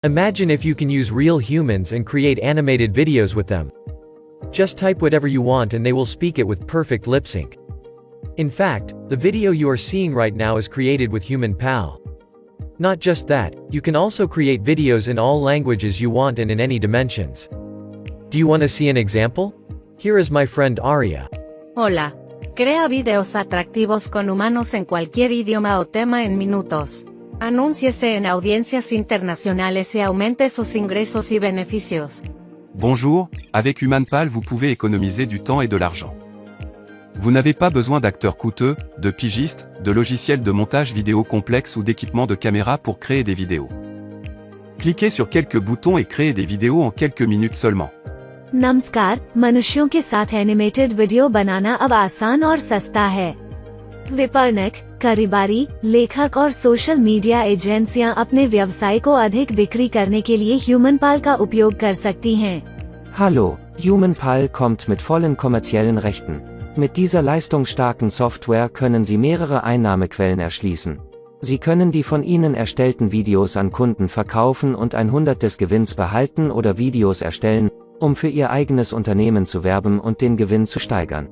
Imagine if you can use real humans and create animated videos with them. Just type whatever you want and they will speak it with perfect lip sync. In fact, the video you are seeing right now is created with HumanPal. Not just that, you can also create videos in all languages you want and in any dimensions. Do you want to see an example? Here is my friend Aria. Hola. Crea videos atractivos con humanos en cualquier idioma o tema en minutos. Anúnciese en audiencias internationales y aumente sus ingresos y beneficios. Bonjour, avec HumanPal vous pouvez économiser du temps et de l'argent. Vous n'avez pas besoin d'acteurs coûteux, de pigistes, de logiciels de montage vidéo complexes ou d'équipements de caméra pour créer des vidéos. Cliquez sur quelques boutons et créez des vidéos en quelques minutes seulement. नमस्कार, मनुष्यों के साथ animated video बनाना अब आसान और सस्ता है। विपणक, कारोबारी, लेखक और सोशल मीडिया एजेंसियां अपने व्यवसाय को अधिक बिक्री करने के लिए HumanPal का उपयोग कर सकती हैं। Hallo, HumanPal kommt mit vollen kommerziellen Rechten. Mit dieser leistungsstarken Software können Sie mehrere Einnahmequellen erschließen. Sie können die von Ihnen erstellten Videos an Kunden verkaufen und 100 des Gewinns behalten oder Videos erstellen, um für Ihr eigenes Unternehmen zu werben und den Gewinn zu steigern.